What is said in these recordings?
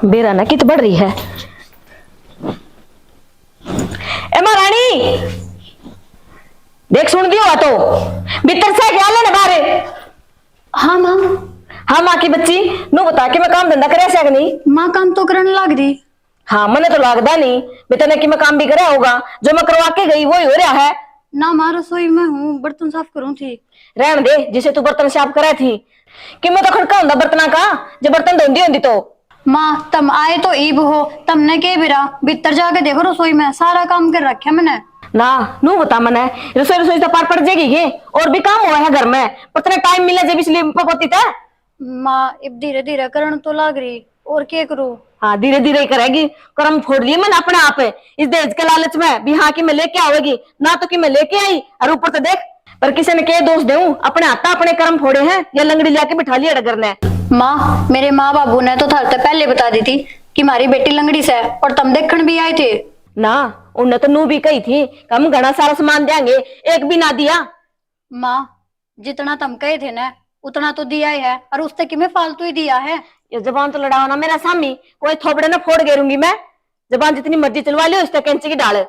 बेरा ना कित बढ़ रही है। ए महारानी देख सुन दियो तो भीतर से क्या लेने बारे। हाँ माँ। हाँ माँ की बच्ची नु बता के मैं काम धंधा करे से नहीं। माँ काम तो करने लग रही। हाँ मने तो लगदा नहीं बेटा कि मैं काम भी करा होगा, जो मैं करवा के गई वही हो रहा है ना। माँ रसोई में हूँ, बर्तन साफ करूँ थी। रहन दे जिसे तू बर्तन साफ करा थी कि मैं तो खड़का हुंदा बर्तना का जो बर्तन धोंदी होंदी तो। माँ तुम आए तो ईब हो, तुमने के बिरा भीतर जाके देखो रसोई में सारा काम कर रखा मैंने। ना नू बता मने रसोई रसोई तो पार पड़ जाएगी ये और भी काम हुआ है घर में पर इतना टाइम मिला जब इसलिए पकोती था। माँ अब धीरे धीरे करन तो लग रही और क्या करूँ। हाँ धीरे धीरे करेगी, कर्म फोड़ लिए मैंने अपने आप इस दहेज के लालच में भी। हाँ कि मैं लेके आवेगी ना तो कि मैं लेके आई और ऊपर तो देख पर किसी ने क्या दोष दूं, अपने हाथ अपने कर्म फोड़े हैं या लंगड़ी लाके बिठा लिया डगर ने। माँ मेरे माँ बाबू ने तो थारते पहले बता दी थी कि हमारी बेटी लंगड़ी से और तुम देखने भी आए थे ना। उन्हें तो नू भी कही थी हम घना सारा सामान देंगे, एक भी ना दिया। माँ जितना तुम कहे थे ना उतना तो दिया ही है और उससे कि मैं फालतू ही दिया है। ये जबान तो लड़ाओ ना मेरा सामी, कोई थोपड़े ना फोड़ गेरूंगी मैं। जबान जितनी मर्जी चलवा लियो उस तक कैंची की डाल।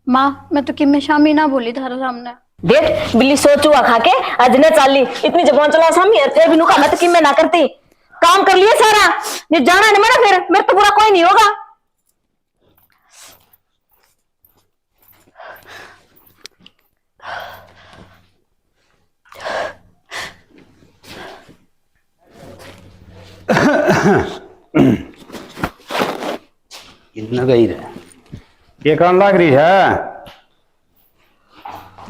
माँ मैं तो कि मैं शामी ना बोली थारे सामने। देख बिल्ली सोच हुआ खा के आज न चाली इतनी जबान चला सामी फिर भी नु का मैं तो कि मैं ना करती काम कर लिया सारा ये जाना नहीं मेरा, फिर मेरे तो बुरा कोई नहीं होगा। इतना गई रहे ये काम लग रही है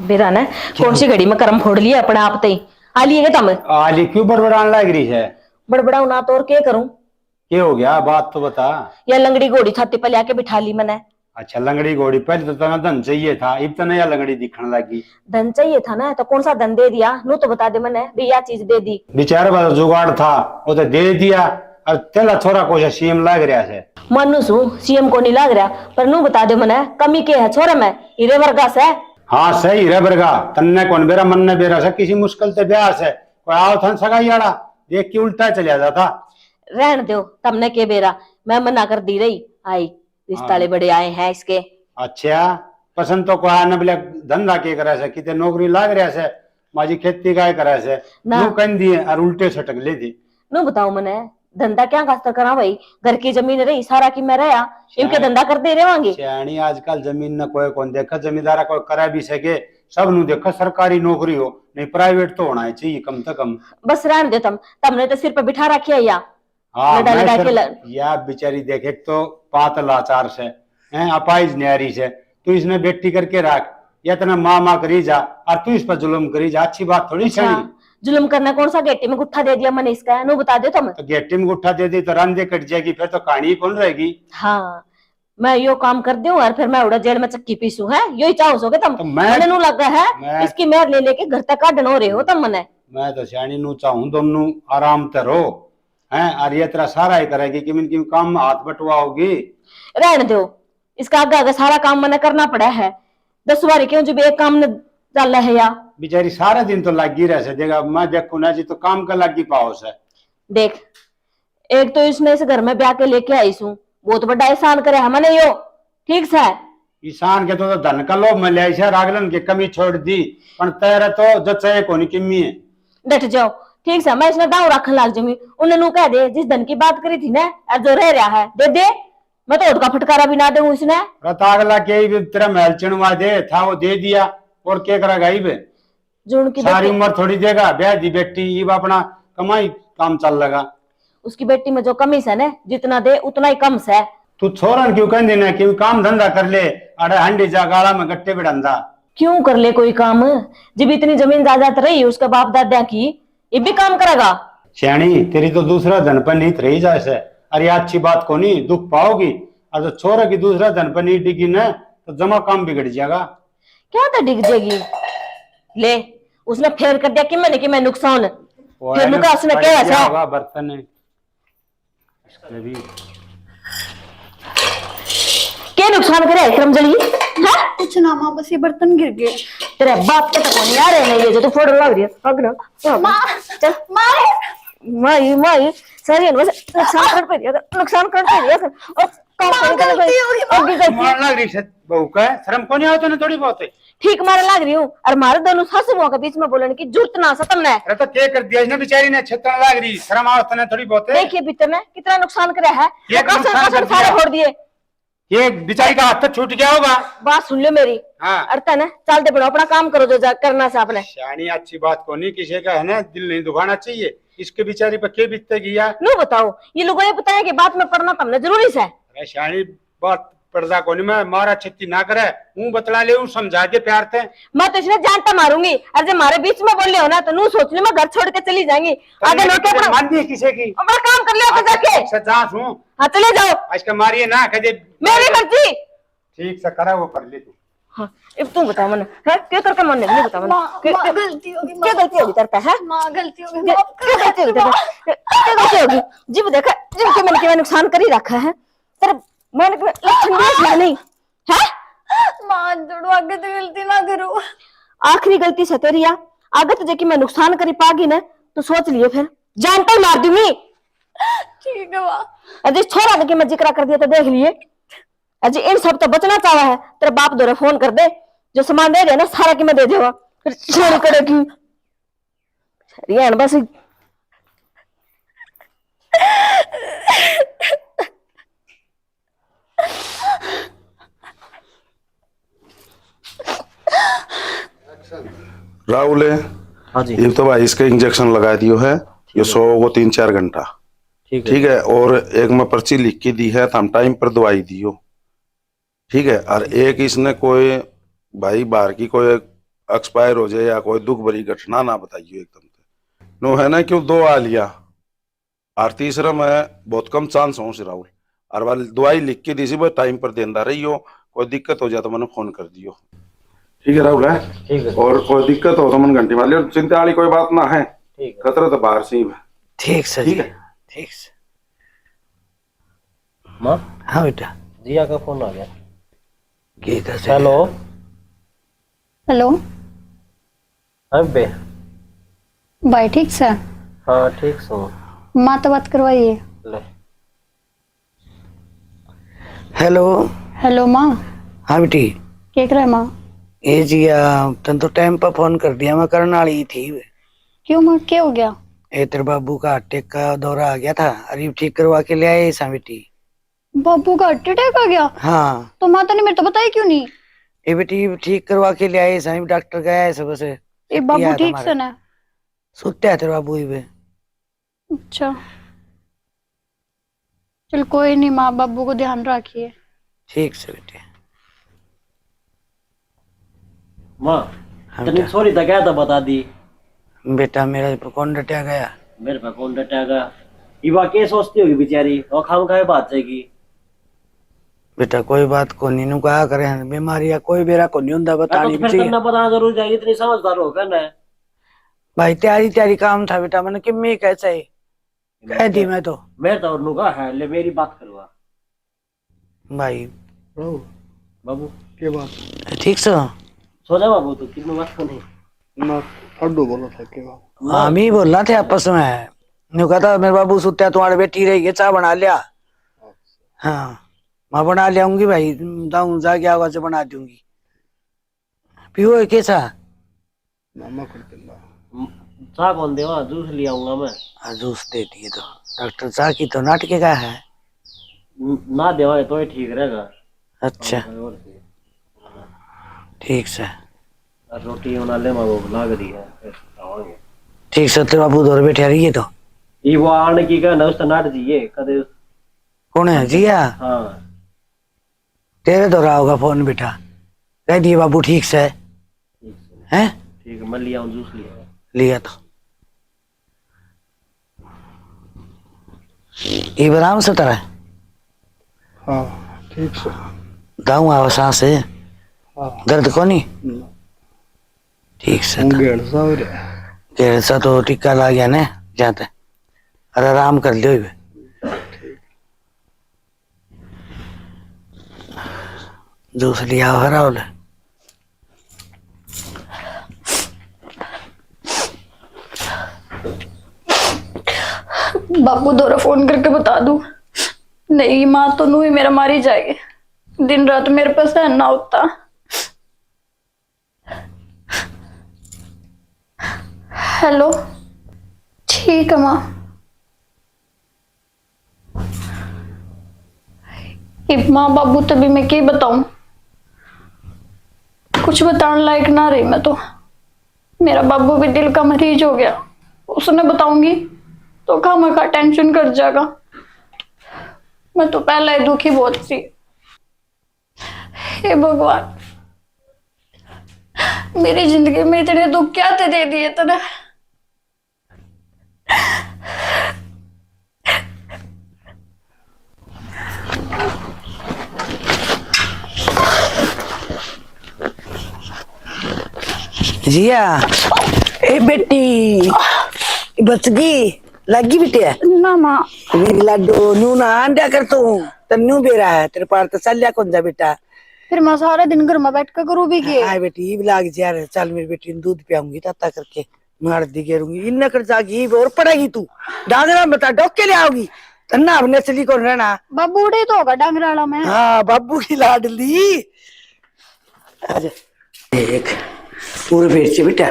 बेरा ने कौन सी घड़ी में कर्म फोड़ लिया अपने आप ते आ लिए तुम। आली क्यों बड़बड़ाने लग रही है? बड़बड़ाऊ ना तो और क्या करूं। क्या हो गया बात तो बता। या लंगड़ी घोड़ी छाती पे लाके बिठा ली मैंने। अच्छा लंगड़ी घोड़ी पहले तो तना धन चाहिए था, अब तो नया लंगड़ी दिखने लगी। धन चाहिए था ना तो कौन सा धन दे दिया नू तो बता दे मैंने भी यह चीज दे दी। बेचारे का जुगाड़ था वो तो दे दिया और तेला छोरा को सीएम लग रहा है। मनु सु सीएम को नहीं लग रहा पर नू बता दे मैंने कमी के है छोरे में हीरे वर्गा से। हाँ सही रे बरगा तन्ने कौन बेरा मन ने बेरा से किसी मुश्किल से ब्याह से कोई आओ था सगाई आड़ा देख के उल्टा चलिया जाता। रहन दो तमने के बेरा मैं मना कर दी रही आई रिश्ताले बड़े आए हैं इसके। अच्छा पसंद तो कोई न बोले धंधा के करे से किते नौकरी लाग रहा से माजी खेती काय करे से नू कन दिए और उल्टे सटक ले दी। नू बताओ मने धंधा क्या खास्ता करा भाई, घर की जमीन रही सारा की मैं रहा इनके धंधा कर दे रहे श्याणी आजकल जमीन न कोई कौन देखा जमींदारा कोई करा भी सके सब नु देखा सरकारी नौकरी हो नहीं प्राइवेट तो होना चाहिए कम से कम। बस रहने दे तुमने तो सिर पे बिठा रखिया या। हाँ लड़ा लड़ा के या बेचारी देखे तो पात लाचार से हैं अपाइज न्यारी से तू इसने बेटी करके रख या तना माँ माँ करी जा और तू इस पर जुल्म करी जा, अच्छी बात थोड़ी छड़ी। जुल्म करना कौन सा गेटी में गुट्ठा दे दिया मैंने इसका नो बता दे तुम। तो गेटी में गुट्ठा दे दी तो रांधे कट जाएगी फिर तो कहानी कौन रहेगी। हाँ मैं यो काम कर दूं और फिर मैं उड़ा जेल में चक्की पीसू है यो ही चाहो सोगे तुम। तो मैंने नू लगा है इसकी मेहर ले लेके घर तक काटन हो रहे हो तुम मने। मैं तो श्याणी नू चाहूं दोनों आराम से रहो हैं और ये तेरा सारा ही करेगी कि किन काम में हाथ बटवाओगी। रहने दो इसका आगे आगे सारा काम मैंने करना पड़ा है 10 बार क्यों जब एक काम न चल है या बेचारी सारा दिन तो लगी रह से देगा मैं देखू ना जी तो काम का लगी पाओ से। देख एक तो इसने इस घर में ब्याह के लेके आई सू बहुत बड़ा एहसान करे है मैंने यो ठीक से। ईशान के तो धन का लोभ मिले ऐसा रागलन की कमी छोड़ दी पर तेरा तो जचे कोनी किमी है। डट जाओ ठीक से मैं इसने दाव रखने लग जमी उन्हें नू कह दे जिस धन की बात करी थी ना अब जो रह रहा है दे दे मैं तो उठका फटकारा भी ना दूं इसने। रतागला के तेरा महल चिणवा दे था वो दे दिया और क्या करा गई बे जो उनकी सारी उम्र थोड़ी देगा ब्याह दी बेटी ये अपना कमाई काम चल लगा। उसकी बेटी में जो कमी है ना जितना दे उतना ही कम से। तू छोरन क्यों कह देना क्यों काम धंधा कर ले अरे हंडी जा गाला में गट्टे बिड़ंदा क्यों कर ले कोई काम जब इतनी जमीन जायदाद रही उसका बाप दादा की ये भी काम करेगा। श्याणी तेरी तो दूसरा धन पर नीत रही जाए अरे अच्छी बात को नहीं दुख पाओगी और जो छोरा की दूसरा धन पर नीत डिगी ना तो जमा काम बिगड़ जाएगा। क्या तो डिग जाएगी ले उसने फेर कर दिया कि मैं नुकसान फिर नुका उसने क्या होगा बर्तन है इसके भी क्या नुकसान करे क्रमजली है कुछ ना माँ बस ये बर्तन गिर गए। तेरे बाप के तो नहीं आ रहे हैं ये जो तू फोड़ लग रही है भाग ना माँ चल माँ माई माई सारी बस नुकसान कर दिया और काम करने के लिए और भी गलती मार लग रही है बहू का, शर्म को नहीं आता ना थोड़ी बहुत है। ठीक मारे लग रही हूँ और मारे दोनों सासुओं के बीच में बोलने की जरूरत ना सा तुमने। अरे तो क्या कर दिया इसने बेचारी ने, छेतन लग रही, शर्म आवत ना थोड़ी बहुत है। देखिए भीतर ने कितना नुकसान करे है, ये नुकसान कर दिया। सारे फोड़ दिए, ये बेचारी का हाथ तो छूट गया होगा। बात सुन लो मेरी। हाँ अर्थन है चल दे बड़ो अपना काम करो जो करना से आपने। शानी अच्छी बात को नहीं, किसी का है ना दिल नहीं दुखाना चाहिए, इसके बेचारी पर क्या बीतती है। नो बताओ ये लोगों ने बताया कि बात में पढ़ना तुमने जरूरी से। अरे शानी बात पर्दा को नहीं, मैं मारा छत्ती ना करे, मुंह बतला ले समझा के प्यार थे। मैं तो इसमें जानता मारूंगी और जब हमारे बीच में बोले हो ना तो नू सोच ली मैं घर छोड़ के चली जाएंगी। आगे लोग क्या मान दी किसी की, अपना काम कर लिया जाके। सजास हूँ। हाँ चले जाओ, आज का मारिए ना कदे मेरी मर्जी। ठीक से करा वो कर ले तू। हाँ अब तू बता मन है क्या करके मन नहीं बता मन माँ गलती होगी, क्या गलती होगी तेरे पे है? माँ गलती होगी, क्या गलती होगी तेरे पे? क्या गलती होगी? जिब देखा जिब के मन के नुकसान कर ही रखा है तेरे मन के लक्षण भी नहीं है। माँ जोड़ो, आगे तो गलती ना करो। आखिरी गलती से तेरी या आगे तुझे कि मैं नुकसान करी पागी ना तो सोच लियो फिर जानता ही मार दूंगी। ठीक है माँ। अजय छोड़ा दे कि मैं जिक्र कर दिया तो देख लिए। अजय इन सब तो बचना चाहा है, तेरे बाप दोरे फोन कर दे, जो सामान दे रहे ना सारा कि मैं दे देगा फिर छोड़ करेगी रियान बस। राहुल है। हाँ जी ये तो भाई इसका इंजेक्शन लगा दियो है, ये 100 को 3-4 घंटा। ठीक है और एक में पर्ची लिख के दी है तो हम टाइम पर दवाई दियो। ठीक है और एक इसने कोई भाई बाहर की कोई एक्सपायर हो जाए या कोई दुख भरी घटना ना बताइयो एकदम से नो है ना, क्यों 2 आ लिया और तीसरा मैं बहुत कम चांस हूँ राहुल। और वाली दवाई लिख के दी सी वो टाइम पर देंदा रही हो, कोई दिक्कत हो जाए तो मैंने फोन कर दियो। ठीक है राहुल है, ठीक है और कोई दिक्कत हो तो मन घंटी मार लियो, चिंता वाली कोई बात ना है। ठीक है खतरा तो बाहर से ही है। ठीक सर ठीक है ठीक सर। माँ हाँ बेटा जिया का फोन आ गया। गीता से हेलो हेलो हाँ बे। भाई ठीक से? हाँ ठीक सो। माँ तो बात करवाइए। ले हेलो। हेलो माँ, हाँ बेटी क्या कर रहे माँ? ये जिया तन तो टाइम पर फोन कर दिया, मैं करने वाली थी। क्यों माँ, क्या हो गया? ये तेरे बाबू का अटैक का दौरा आ गया था, अरे ठीक करवा के ले आए सा बेटी। बाबू का हार्ट अटैक आ गया? हाँ तो माता ने मेरे तो बताया क्यों नहीं? ये बेटी ठीक करवा के ले आए सा, डॉक्टर गया है सब से। ये बाबू ठीक से ना? सुते है तेरे बाबू ही पे। अच्छा चल कोई नहीं माँ, बाबू को ध्यान रखिए। ठीक से बेटे। माँ हाँ तनी बेटा। सॉरी तो क्या था बता दी। बेटा मेरा पे कौन डटा गया? मेरे पे कौन डटेगा? इवा क्या सोचती होगी बेचारी, और खाम खाए बात जाएगी। बेटा कोई बात को नहीं, नु कहा करे बीमारी या कोई बेरा को नहीं हुंदा, तो बतानी फिर चाहिए। करना बताना जरूर जाएगी, इतनी समझदार हो क्या ना। भाई तैयारी तैयारी काम था बेटा, मैंने किम्मी कैसे ही कह दी मैं तो। मैं तो और कहा है ले मेरी बात करवा भाई बाबू के बात ठीक से सो जा बाबू, तू कितनी बात को नहीं ना अड्डू बोला था के बात हम ही बोलना थे आपस में। न्यू कहता मेरे बाबू सुत्या तुम्हारे बेटी रही है, चाय बना लिया। हाँ मैं बना ले आऊंगी भाई, जाऊं जाके आवाज से बना दूंगी। पियो है कैसा? मामा कर दिला चाह कौन देवा, जूस ले आऊंगा मैं। हाँ जूस दे दिए तो डॉक्टर चाह की तो नाटके का है। ना देवा तो ही ठीक रहेगा। अच्छा ठीक से रोटी बना ले माँ, भूख लग रही है फिर खावांगे। ठीक से तेरे बाबू दौर बैठे रही है तो ये वो आने की कहना उस नाट दिए कदे। कौन है जिया? हाँ तेरे तो रहा होगा फोन बेटा, कह दिए बाबू ठीक से है। ठीक है मैं लिया हूँ जूस लिया। लिया तो ये बराम से तरह हाँ ठीक से दाऊ आवा सांस है, हाँ दर्द को नहीं ठीक से तो। गेड़ सावरे कैसा तो टिक्का ला गया ने जाते, अरे आराम कर लियो बे। जूस लिया हरा बोले बापू दोरा फोन करके बता दूं? नहीं माँ तो नू ही मेरा मारी जाएगी, दिन रात मेरे पास रहना होता। हेलो, ठीक है माँ। माँ बाबू तभी मैं क्या बताऊं, कुछ बताने लायक ना रही मैं तो। मेरा बाबू भी दिल का मरीज हो गया, उसने बताऊंगी तो खामखा टेंशन कर जाएगा। मैं तो पहले ही दुखी बहुत थी। हे भगवान, मेरी जिंदगी में इतने दुख क्या दे दिए तूने। जिया, ए बेटी बच गई, लगी बेटिया ना माँ, मेरी लाडो नू ना आंडा कर तू तन्नू बेरा है तेरे पार तो चल कौन जा बेटा। फिर मैं सारा दिन घर में बैठ कर करूँ भी के। हाय बेटी ये लाग जा रहा है, चल मेरी बेटी ने दूध पियाऊंगी ताता करके मार दी गेरूंगी इन कर जागी और पड़ेगी तू डांगरा बता डॉक के ले आओगी तन्ना अपने चली कौन रहना। बाबू उड़े तो होगा डांगराला में। हाँ बाबू की लाडली आजा देख पूरे पेट से बेटा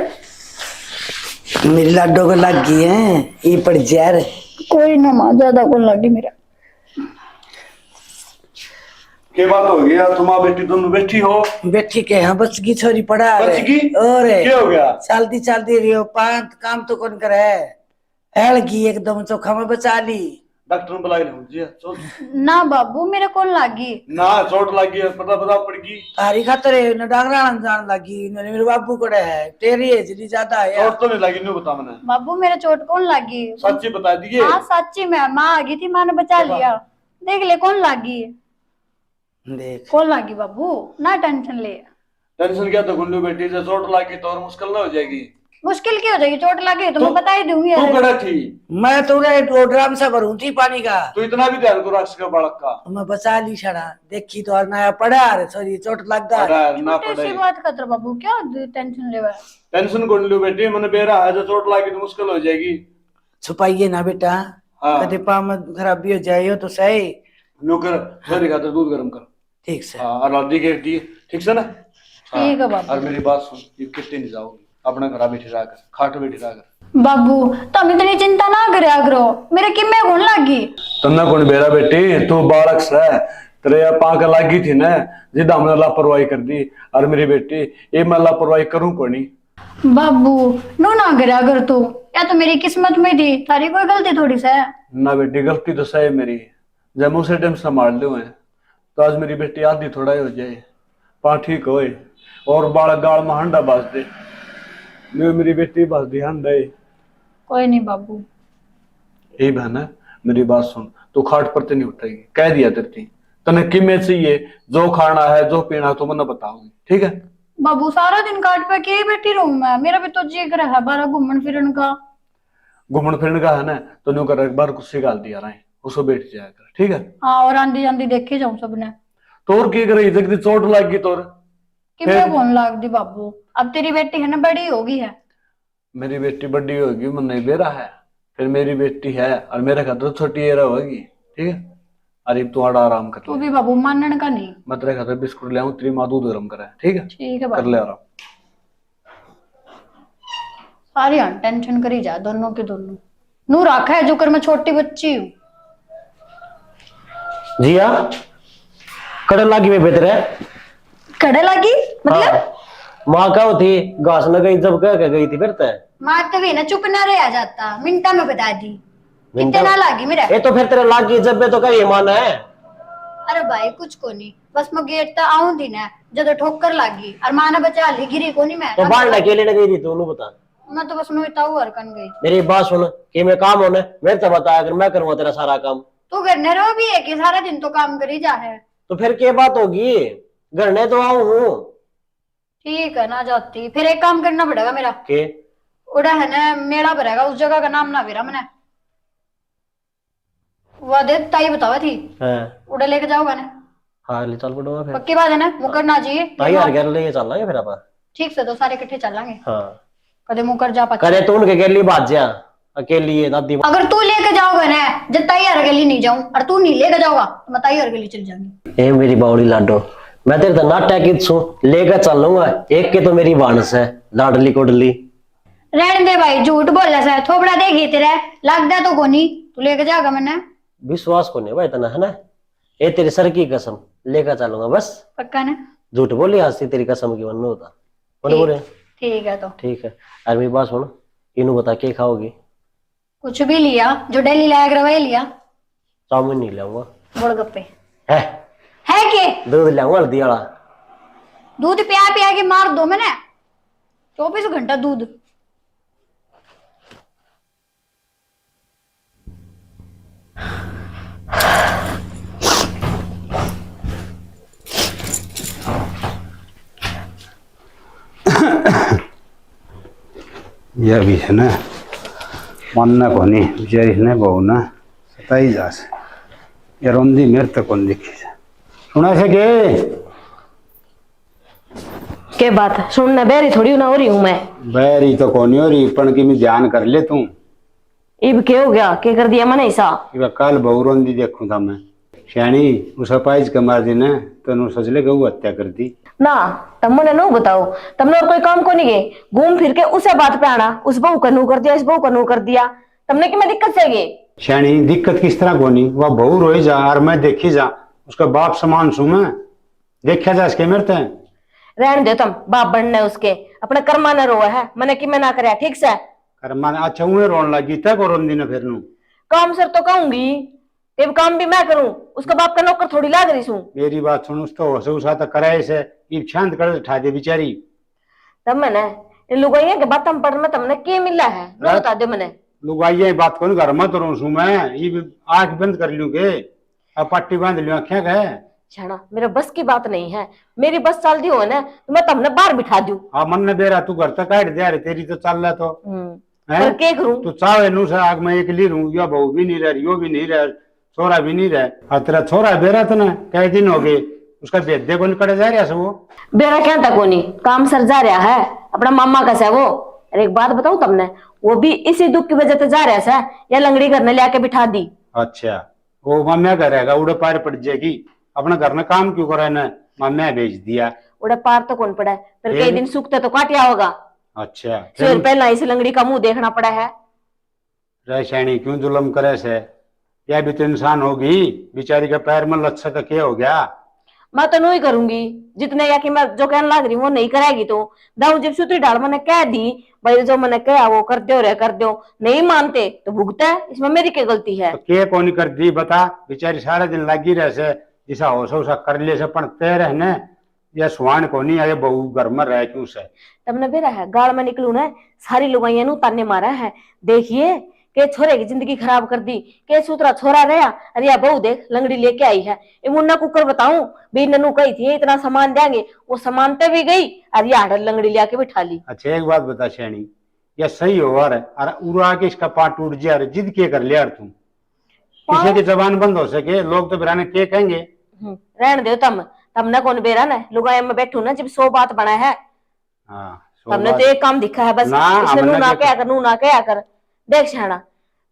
मेरी लाडो को लग गई है ये पड़ जा रहे। कोई ना माँ, ज्यादा कौन लगी मेरा। क्या बात हो गया, तुम बेटी दोनों बैठी हो? बेठी के यहाँ बच गई छोरी पड़ा बच गई? और क्या हो गया? चलती चलती रही हो पांच काम तो कौन करे हेल गई एकदम चोखा में बचा ली। डॉक्टर ने बुलाई ना जी, चल ना बाबू मेरे कौन लागी। ना चोट लगी है, पता पता पड़ गई। तारी खातर न डांगरा जान लगी न मेरे बाबू को है तेरी एज नहीं ज्यादा है चोट तो नहीं लगी, नहीं बता मैंने। बाबू मेरे चोट कौन लागी। सच्ची बता दिए। हाँ सच्ची में माँ आ गई थी, माँ ने बचा लिया। देख ले कौन लागी, देख कौन लागी बाबू, ना टेंशन ले। टेंशन क्या तो गुंडू बेटी से चोट लगी तो और मुश्किल ना हो जाएगी। मुश्किल क्या हो जाएगी, चोट लगी तो मैं बता ही दूंगी। तू कड़ा थी, मैं तुरे ड्राम से भरूं थी पानी का तू इतना भी ध्यान को रख सके बालक का। मैं बचा ली छड़ा देखी तो और नया पड़ा रे सॉरी चोट लग गया। अरे ना छोटी पड़े सी बात खतर बाबू, क्या टेंशन ले। टेंशन गुंडू बेटी, मैंने बेरा है जो चोट लगी तो मुश्किल हो जाएगी। छुपाइए ना बेटा हाँ। कभी पाम खराबी हो जाए हो तो सही। नौकर मेरे खातर दूध गर्म कर। ठीक से हाँ, और हल्दी के दी, ठीक से ना। ठीक है बाबू। और मेरी बात सुन, ये कितने नहीं जाओगी अपना घर बैठी रहा कर, खाट बैठी रहा कर। बाबू तुम इतनी चिंता ना करया करो, मेरे किम्मे कौन लागी। तन्ना कौन बेरा बेटी, तू बालक से तेरे पाक लागी थी ना, जिद हमने लापरवाही कर दी। और मेरी बेटी ये मैं लापरवाही करूं कोनी। बाबू नो ना करया कर तू, या तो मेरी किस्मत में थी, थारी कोई गलती थोड़ी सा है। ना बेटी गलती तो सही मेरी, जब मैं उसे टाइम संभाल लूं है तो आज मेरी बेटी आधी थोड़ा ही हो जाए, पा ठीक होए और बालक गाल में हंडा बाज दे। मेरी बेटी बाज दी हंडा। कोई नहीं बाबू। ए बहन मेरी बात सुन, तू खाट पर तो नहीं उठेगी, कह दिया तेरी तने किमें चाहिए, जो खाना है जो पीना है तो मैंने बताऊंगी, ठीक है। बाबू सारा दिन काट पे के बैठी रहूं मैं, मेरा भी तो जी कर है बारा घूमन फिरन का। घूमन फिरन का है ना तो न्यू कर एक बार कुछ गाल दिया रहा है, उसको बैठ जाया कर, ठीक है। हाँ और आंधी आंधी देखे जाऊं सबने। तोर की करे जगदी चोट लग गई तोर कि मैं कौन लाग दी बाबू, अब तेरी बेटी है ना बड़ी होगी है। मेरी बेटी बड़ी होगी, मन नहीं बेरा है, फिर मेरी बेटी है और मेरे खातर छोटी एरा होगी, ठीक है। अरे तू आराम कर तू ले, भी बाबू मानने का नहीं। मैं तेरे खातर बिस्कुट ले आऊं, तेरी माँ दूध गर्म करे, ठीक है। ठीक है कर बाबू। ले आराम। सारी टेंशन करी जा दोनों के दोनों। नू रखा है जो कर मैं छोटी बच्ची हूँ। जिया कड़े लागी में बेहतर है। कड़े लगी मतलब माँ क्या होती घास लगाई जब कह के गई थी फिर तय मार तो भी ना चुप ना रह जाता, मिनटा में बता दी मिनटा कितना लागी मेरा। ये तो फिर तेरे लागी जब में तो क्या ये माना है। अरे भाई कुछ को नहीं, बस मैं गेट तक आऊं थी ना जब ठोकर लागी और माँ ने बचा ली, गिरी को नहीं मैं। तो बाहर अकेले ने गई थी तू बता। मैं तो बस नोता हुआ हरकन गई। मेरी बात सुन कि मैं काम होने मेरे से बता, अगर मैं करूँगा तेरा सारा काम तू करने रहो भी है कि सारा दिन तो काम करी जा है। तो फिर क्या बात होगी, घर ने तो आऊं हूँ। ठीक है ना जाती, फिर एक काम करना पड़ेगा मेरा। के उड़ा है ना मेला भरेगा, उस जगह का नाम ना मेरा मैंने वह दे ताई बतावा थी। हाँ उड़ा लेके जाओगा ना, हाँ ले चल पड़ूंगा फिर। पक्की बात है ना, मुकर ना चाहिए। ताई यार घर लेके चल फिर आप। ठीक से तो सारे इकट्ठे चलेंगे। हाँ कदे मुकर जा पाछे। करे तू उनके गेली बात जा अकेली है दादी। अगर तू लेके जाओगे ना, जब ताई हर गली नहीं जाऊं और तू नहीं लेके जाओगा तो मैं ताई हर गली चल जाऊंगी। ए मेरी बावड़ी लाडो, मैं तेरे तो नाटक की छू लेकर चल लूंगा। एक के तो मेरी बानस है लाडली कोडली। रहने दे भाई, झूठ बोला सा थोबड़ा देगी तेरे लगता तो कोनी तू लेके जाएगा मैंने। विश्वास को नहीं भाई इतना है ना। ए तेरे सर की कसम लेकर चलूंगा बस। पक्का ना? झूठ बोली आज से तेरी कसम की मन होता बोले। ठीक है तो ठीक है। अरे मेरी बात सुन, इन्हों बता के खाओगी? कुछ भी लिया जो डेली लाया कर वही लिया। चाउमीन नहीं लाऊंगा। गोलगप्पे है के दूध लाऊंगा हल्दी वाला। दूध पिया पिया के मार दो मैंने 24 घंटा दूध। यह भी है ना मन को नहीं बेचारी ने बहु ना सताई जा से ये रोंदी मेरे तक कौन दिखी जा सुना से के बात सुनने बेरी थोड़ी ना हो रही हूं मैं। बैरी तो कौन हो रही पण की मैं ध्यान कर ले तू। इब के हो गया, के कर दिया मैंने ऐसा? कल बहु रोंदी देखूं था मैं श्याणी उस अपाइज के मार दी ने तो नु सोच ले गऊ हत्या कर दी ना। तुमने नो बताओ, तुमने और कोई काम को नहीं गए घूम फिर के उसे बात पे आना, उस बहू का नू कर दिया, इस बहू का नू कर दिया। तुमने कि मैं दिक्कत से गए? श्याणी दिक्कत किस तरह कोनी, वह बहू रोई जा और मैं देखी जा उसका बाप समान सू मैं देखा जा इसके मेरे ते। रहने दो तुम, बाप बनने उसके अपने कर्मा ने रोआ है, मैंने कि मैं ना करे ठीक से। कर्मा अच्छा उन्हें रोन लगी तक और रोन दी ना फिर नू काम सर तो कहूंगी, जब काम भी मैं करूं उसका बाप का नौकर थोड़ी लाग रही हूँ। मेरी बात सुन उस तो उसा तो कराए से ये शांत कर उठा दे बेचारी। तब मैंने इन लुगाइया के बात पर में तुमने के मिला है नो बता दे मैंने। लुगाइया बात कौन घर मत रो सू मैं ये आंख बंद कर लूं के अब पट्टी बांध लियो आंखें है छाना मेरा बस की बात नहीं है, मेरी बस चल दी हो ना तो मैं तुमने बाहर बिठा दूं। हाँ मन ने बेरा तू घर तक काट दे रहे तेरी तो चल रहा तो पर के करूं? तू चाहे नू से आग में एक ली रहूं या बहू भी नहीं रह यो भी नहीं रह छोरा भी नहीं रह और तेरा छोरा बेरा तो ना कई दिन हो गए उसका भेद दे को निकल जा रहा वो बेरा क्या था कोनी काम सर जा रहा है अपना मामा का से वो। और एक बात बताऊं तुमने, वो भी इसी दुख की वजह से जा रहा है या लंगड़ी करने ले आके बिठा दी। अच्छा वो माम्या करेगा उड़े पार पड़ जाएगी अपना घर में काम क्यों करा ना माम्या भेज दिया उड़े पार तो कौन पड़ा है फिर कई दिन सूखते तो काटिया होगा। अच्छा फिर पहला इस लंगड़ी का मुंह देखना पड़ा है। रैसायनी क्यों जुलम करे से यह भी तो इंसान होगी बेचारी का पैर में लच्छा तो क्या हो गया। मैं तो नहीं करूंगी जितने या कि मैं जो कहने लग रही हूँ वो नहीं करेगी तो दाऊ जब सूत्री डाल मैंने कह दी भाई जो मैंने कहा वो कर दो रे कर दो नहीं मानते तो भुगता है, इसमें मेरी क्या गलती है? तो के कौन कर दी बता बेचारी सारा दिन लगी रहे से जिसा हो सो कर ले से पण तय रहने या सुहान को नहीं आए बहु घर में रह क्यों से तमने बेरा है गाड़ में निकलू ना सारी लुगाइया नु ताने मारा है देखिए के छोरे की जिंदगी खराब कर दी के सूत्रा छोरा रहा अरे या बहू देख लंगड़ी लेके आई है ये मुन्ना कुकर बताऊं भी ननू कही थी इतना सामान देंगे वो सामान पे भी गई अरे यार लंगड़ी ले आके बिठा ली। अच्छा एक बात बता श्रेणी या सही हो रहा है अरे उड़ा के इसका पाट टूट जाए अरे जिद के कर लिया तुम किसी की जबान बंद हो सके लोग तो बिराने के कहेंगे। रहने दो तुमने कौन बेरा ना लुगाया में बैठू ना जब 100 बात बना है। तुमने तो एक काम दिखा है बस इसने नू ना क्या कर नू ना क्या कर देख छाना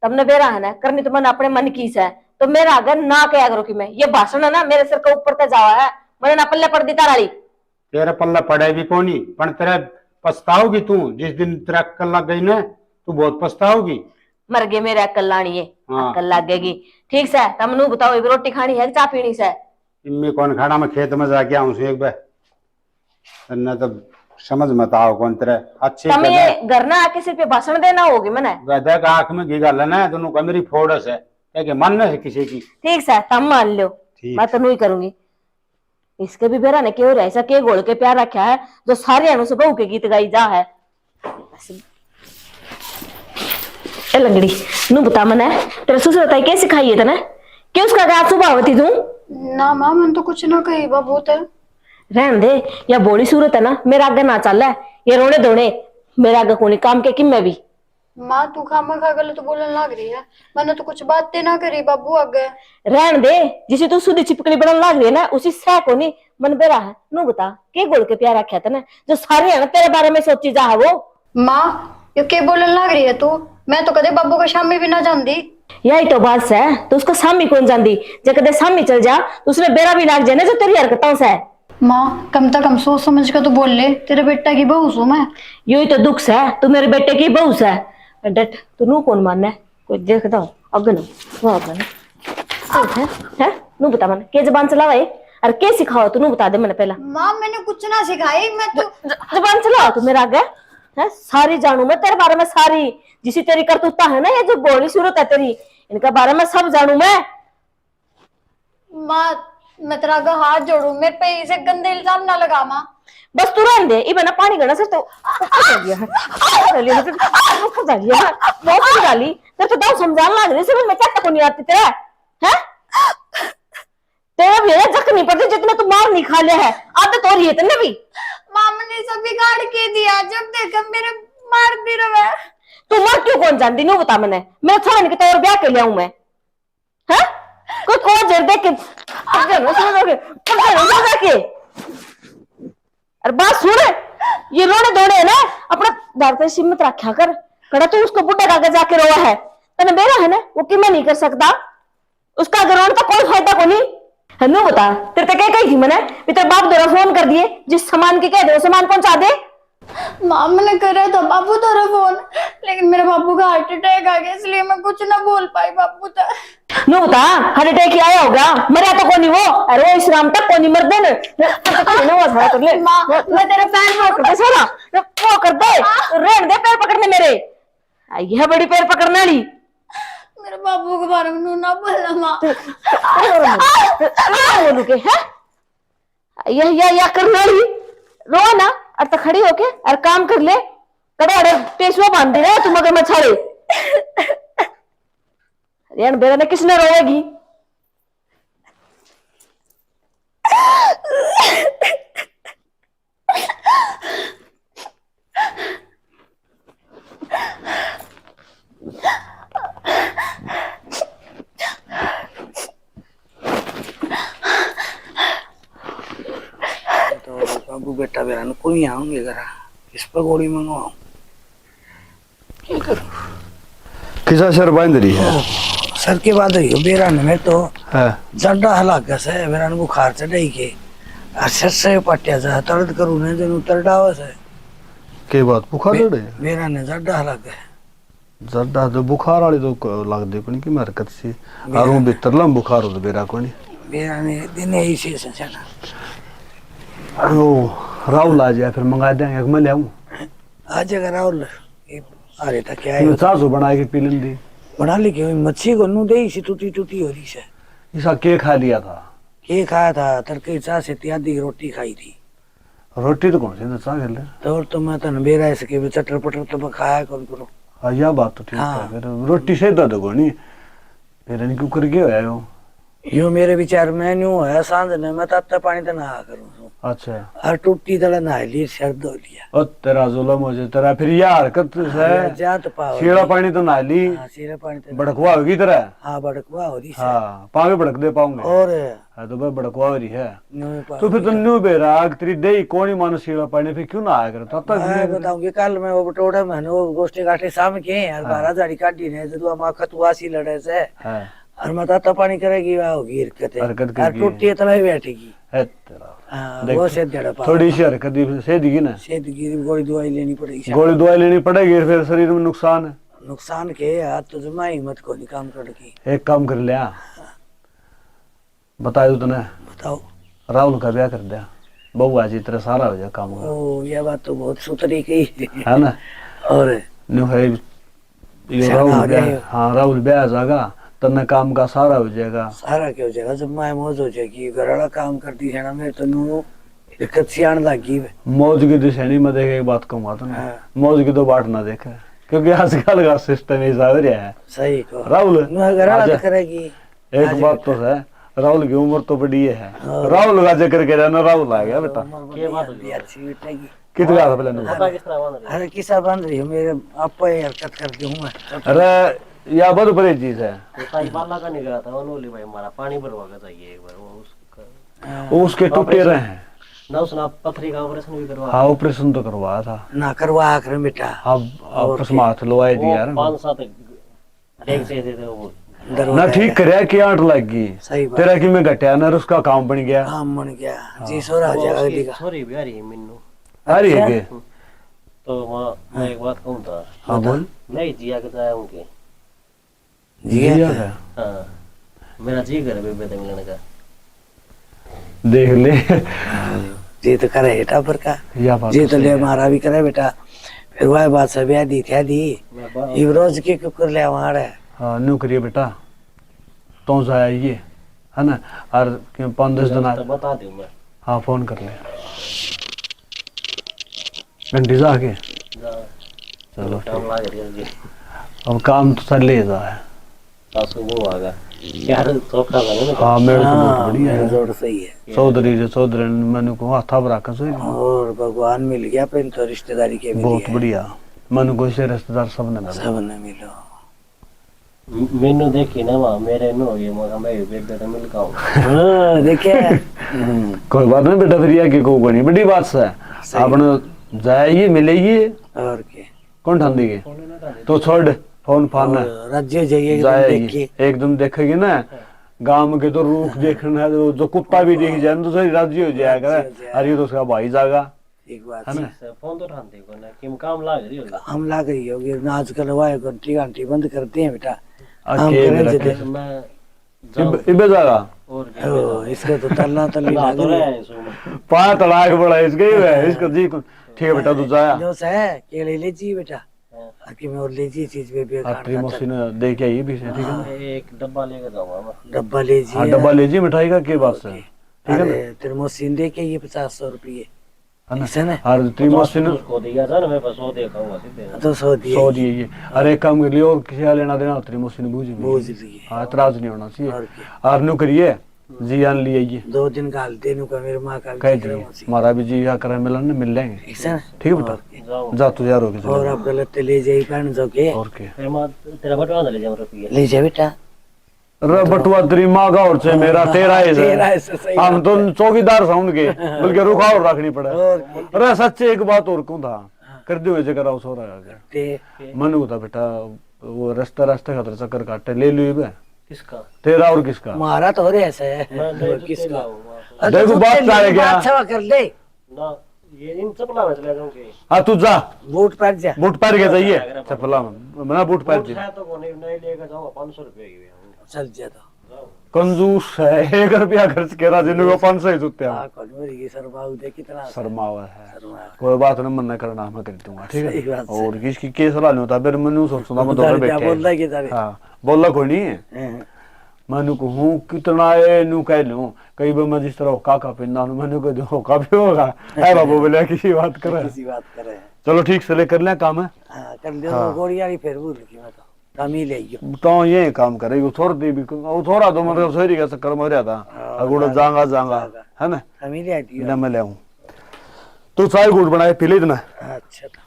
तुमने बेरा है ना करनी तो मन अपने मन की है तो मेरा अगर ना क्या करो कि मैं ये भाषण है ना मेरे सिर के ऊपर तक जावा है मैंने ना पल्ले पड़ दी ताराली तेरा पल्ला पड़े भी कोनी पण तेरा पछताओगी तू जिस दिन तेरा अक्कल लग गई ना तू बहुत पछताओगी। मर गए मेरे अक्कल लानी है अक्कल लगेगी ठीक से तुम नू बताओ रोटी खानी है चाय पीनी से इनमें कौन खाना में खेत में जाके आऊं एक बार ना तो समझ मत आओ कौन तेरे अच्छे तुम ये घर ना आके सिर्फ भाषण देना होगी मैंने गधा का आंख में घी गालना है दोनों का मेरी फोड़स है क्या कि मन है किसी की ठीक है तुम मान लो मैं तो नहीं करूंगी इसके भी बेरा ने क्यों ऐसा के गोल के प्यार रखा है जो सारे अनु से बहू के गीत गाई जा है। ए लंगड़ी नू बता मने तेरे ससुर ताई कैसे खाई है तने क्यों उसका क्या स्वभाव थी तू? ना मां मन तो कुछ ना कही बाबू तो रहन दे या बोली सूरत है ना मेरा आगे ना चल है ये रोने धोने मेरा आगे कोनी काम के कि मैं भी मां तू खामा खा गलत बोलने लग रही है मैंने तो कुछ बातें ना करी बाबू आगे। रहन दे जिसे तू सुधी चिपकली बनने लग रही है ना उसी सह को नहीं मन बेरा है नू बता के गोल के प्यार रखा था ना जो सारे है ना तेरे बारे में सोची जा है वो। मां ये के बोलने लग रही है तू? मैं तो कदे बाबू का शामी भी ना जानती। यही तो बात है, तो उसका सामी कौन जानती? जब कदे सामी चल जा तो उसने बेरा भी लाग जाए ना जो तेरी हरकतों से। माँ कम से कम सोच समझ कर तो बोल ले, तेरे बेटा की बहू हूँ मैं। यही तो दुख है, तू मेरे बेटे की बहू है। डट तू नू कौन मानना है? कोई देखता हो अगन वो अगन है नू बता मन के जबान चलावा है और के सिखाओ तू? नू बता दे मैंने पहला। माँ मैंने कुछ ना सिखाई, मैं तो जबान चलाओ तू मेरा आगे है। सारी जानू मैं तेरे बारे में, सारी जिसी तेरी करतूता है ना, ये जो बोली सूरत है तेरी, इनका बारे में सब जानू मैं। माँ मैं तेरा आगे हाथ जोड़ू, मेरे पे इसे गंदे इल्जाम ना लगा माँ। बस तू रहने दे, ये बना पानी गना सर तो ऊपर कर दिया है, ऊपर कर दिया है, बहुत डाली तेरे तो दाव समझाने लग रही समझ में क्या तक नहीं आती तेरा है। तेरा भी है जख नहीं पड़ती जितना तू मार नहीं खा लिया है, आदत हो रही है तेने भी। मामा ने सब बिगाड़ के दिया, जब देखा मेरे मारती रहे। तू मर क्यों कौन जानती? नहीं बता मैंने, मैं छोड़ के तो और ब्याह कर लिया हूं मैं है। कोई कौन जर देख के अरे बात सुन, ये रोने धोने है ना अपना दार पे सिमत रखा कर। कड़ा तू उसको बुढ़े का जाके रोया है, तने मेरा है ना वो कि मैं नहीं कर सकता उसका अगर रोने तो कोई फायदा को नहीं है। नो बता तेरे पे क्या कही थी मैंने? तेरे बाप दोरा फोन कर दिए, जिस सामान के कह दे वो सामान पहुंचा दे। मामा ने करा था बाबू तेरा फोन, लेकिन मेरे बाबू का हार्ट अटैक आ गया, इसलिए मैं कुछ ना बोल पाई बाबू तक। नो बता हार्ट अटैक आया होगा, मरा तो कोनी वो, अरे वो इस राम तक कोनी मर दे ना वो सारा कर ले। माँ मैं तेरे पैर कर दे सारा वो कर दे, रेन दे पैर पकड़ने मेरे, आई है बड़ी पैर पकड़ने वाली। मेरे बाबू के बारे में ना बोलना माँ। बोलू के है या करने वाली रो ना और तो खड़ी होके और काम कर ले। कड़े टेसुआ बांध दे तुम अगर मछाड़े यार बेरा ने किसने रोएगी? बाबू बेटा बेरा को नहीं आऊंगे करा, इस पर गोली मंगवाऊं क्या करूं? किसा सर बांध रही है? सर के बाद ही बेरा ने मैं तो है जड्डा हलाक से बेरा ने बुखार चढ़ाई के सर से पट्टिया जा तर्द करू ने जन उतर डावा से के बात बुखार चढ़े? बेरा ने जड्डा हलाक है जड्डा तो बुखार वाली तो लग दे कोनी की हरकत से आरू भीतर लम बुखार हो बेरा कोनी। बेरा ने दिन ही से सना ओ राहुल आ जाए फिर मंगा देंगे, मैं ले आऊं आ जाएगा राहुल। ये आ रहे था क्या है मैं चासो बना के पी लेंदी। बना ली क्यों मच्छी को नू दे सी टूटी टूटी हो रही से। इसका के खा लिया था? के खाया था तड़के चाह से आधी रोटी खाई थी। रोटी तो कौन सी चाह कर ले तो और तो मैं तो बेरा ऐसे के चटर पटर तो मैं खाया कौन करो। हाँ यह बात तो ठीक है, फिर रोटी से दो कोनी फिर क्यों कर गया है यो मेरे विचार में न्यू है सांझ ने मैं ताता पानी तो नहा करूं। अच्छा और टूटी तला नहा ली सर धो लिया। ओ तेरा जुल्म हो जाए तेरा फिर यह हरकत है। जा तो पाओ सीड़ा पानी तो नहा ली, सीरा पानी तो बड़कवा होगी तरह। हाँ बड़कवा हो रही हाँ पावे बड़क दे पाऊंगे और हाँ तो भाई बड़कवा हो रही है न्यू तो फिर तो न्यू बेराग तेरी दे कौन ही मानो सीड़ा पानी फिर क्यों ना आया कर तब मैं तक बताऊंगी कल मैं वो बटोड़ा मैंने वो गोष्ठी गाठे सामने के यार 12 झाड़ी काटी ने जब हम खतुआसी लड़े से है और मैं ताता पानी करेगी वह होगी हरकत हरकत और टूटी तला ही बैठेगी। है तेरा हाँ देख, वो से जड़ा पा थोड़ी सी हरकत से दिगी ना, सेहत की गोली दवाई लेनी पड़ेगी। गोली दवाई लेनी पड़ेगी फिर शरीर में नुकसान है। नुकसान के हाथ तो जमा हिम्मत को नहीं काम करकी। एक काम कर लिया बता दो तूने बताओ राहुल का ब्याह कर दिया, बहू आज तेरा सारा हो जाए काम का। ओ ये बात तो बहुत सुथरी की है ना? और न्यू है ये राहुल ब्याह, हाँ राहुल ब्याह जाएगा तन्ने काम का सारा हो जाएगा। सारा क्या हो जाएगा जब माए मौज हो जाएगी घरवाला काम करती है ना मेरे तो नू दिक्कत सियाण लगी है। मौज की दिशा में देखे एक बात कहूँगा तो मौज की तो बाट ना देखे क्योंकि आजकल का सिस्टम ऐसा हो रहा है। सही को राहुल घरवाला तो करेगी। एक बात तो है राहुल की उम्र तो बड़ी है, राहुल का जिक्र के रहना राहुल आ गया बेटा कितने आता पहले अरे किसा बन रही है मेरे आप हरकत करती हूँ मैं। अरे या बहुत बड़ी चीज है का निकला था भाई हमारा पानी भरवा का चाहिए एक बार वो उसका वो उसके टूटे रहे हैं ना सुना पथरी का ऑपरेशन भी करवा। हाँ ऑपरेशन तो करवाया था। ना करवा कर बेटा। अब कसमात लोआई दी यार। 5-7 एक से दे वो ना ठीक करया कि आठ लग गई। सही बात। तेरा कि मैं घटिया ना उसका काम बन गया। काम बन गया जी। सोरा हो जाएगा अगली का। सॉरी भी आ रही है मिन्नू। आ रही है के? तो मैं एक बात कहूँ था। हाँ बोल। नहीं जिया के जाया उनके। जिया का हाँ मेरा जी कर बेबे से मिलने का। देख ले। जी तो करे बेटा पर का या बात जी तो ले हमारा भी करे बेटा। फिर वह बात सब याद दी थी दी युवराज के कुकर ले वहां है। हाँ न्यू करिए बेटा तो जाया ये है ना। और 5-10 दिन तो बता दूं मैं। हाँ फोन कर ले घंटी जा के। चलो टाइम लग रही है। अब काम तो चल ले जा है। सासू वो आगा यार धोखा बने ना। हाँ मेरे को बहुत बढ़िया है। जोड़ सही है। चौधरी मैंने को हाथा बराका सही और भगवान मिल गया फिर तो रिश्तेदारी के भी बहुत बढ़िया। मैंने को से रिश्तेदार सब ने मिला। सब ने मिलो। मैनू देखी ना वहाँ मेरे नो ये मैं बेबे से मिल का हूँ। हाँ देखे। कोई बात नहीं बेटा फिर ये की को बड़ी बड़ी बात है। आपने जाइए मिलेगी और के कौन ठान के तो छोड़ फोन फान राज्य जाइए जाएगी एकदम देखेगी ना। गांव के तो रूख देखना है जो कुत्ता भी देख जाए तो सही राजी हो जाएगा। अरे तो उसका भाई जाएगा एक बात है ना। फोन तो ठान देखो ना कि काम लाग रही होगा। हम लाग रही होगी ना आजकल वाय घंटी घंटी बंद करते हैं बेटा। हम अकेले करें रखे जब- मैं इबे जाएगा और ओ, इसको तो तलना तली ला लाग तो रही रहा है। है इसमें। 5 तलाक बड़ा इसके ही है इसका जी ठीक है बेटा तू जाया। जो है केले ले जी बेटा। आके मैं और ले जी चीज पे आखिरी मौसी ने दे के आई भी ठीक है ना। एक डब्बा लेकर जाऊंगा मैं। डब्बा ले जी। हाँ डब्बा ले जी मिठाई का के बात है ठीक है ना। तेरे मौसी दे के ये 50-100 रुपये है ना। ऐसा ना। और तेरी मौसी ने उसको दिया था ना मैं बस वो देखा हुआ सीधे। तो 100 दिए 100 दिए ये। अरे एक काम कर लियो और किसी का लेना देना तेरी मौसी ने बूझ बोझ लिए। हाँ इतराज नहीं होना और चाहिए। क्या। और नु करिए जी आन लिए ये 2 दिन गाल देनु का मेरे माँ का कह दिए हमारा भी जी करे मिलन ने मिल लेंगे ऐसा ना। ठीक है बेटा जाओ जा तू यार हो के और आप गलत ले जाई पहन जो के और के फिर मैं तेरा बटवा ले जाऊँ रुपये। ले जा बेटा। अरे बटुआ तेरी माँ का और से मेरा तेरा है तेरा ऐसा सही हम तो चौकीदार साउंड के बल्कि रुका और रखनी पड़े। अरे सच्चे एक बात और कहूँ था कर दियो जगह राव सो रहा है ते मन होता बेटा वो रास्ता रास्ते खातर चक्कर काटे ले लियो बे किसका? तेरा और किसका। मारा तो रे ऐसा है मैं तो किसका। किसका? देखो बात सारे क्या बात सवा कर ले। ना ये इन चपला में चले जाऊंगे। हाँ तू जा बूट पहन जा। बूट पैर के जाइए चपला में मैं बूट पैर जी तो को नहीं लेकर जाऊंगा 500 रुपए की। चल जा तो। कंजूस है 1 रुपया खर्च करा जिन्होंने 500 ही जुत्ते आ कौन मेरी की सरबाऊ दे कितना शर्मा हुआ है शर्मा। कोई बात नहीं मन नहीं करना मैं कर दूंगा ठीक सही है। बात है। और किसकी केस ला नहीं होता फिर मैंने सोचना मैं दोनों क्या बैठे बोल रहा है कि तारे। हाँ बोला कोई नहीं है हैं। मैंने कहूँ कितना है नू कह लूँ कई बार मैं जिस तरह होका का पिन्ना मैंने कह दूँ होका भी होगा है बाबू बोले किसी बात करे किसी बात करे। चलो ठीक से ले कर ले काम है हाँ कर लियो गोड़ी वाली फिर भूल की मैं तो कम ही ले गयो। तो ये काम करे वो थोड़ा दी भी वो थोड़ा तो मतलब सोरी का चक्कर में रहा था अगुड़ा जांगा जांगा है ना कम ही ले आई ना मैं ले आऊँ तू चाय गुड़ बनाए पी ले इतना। अच्छा तो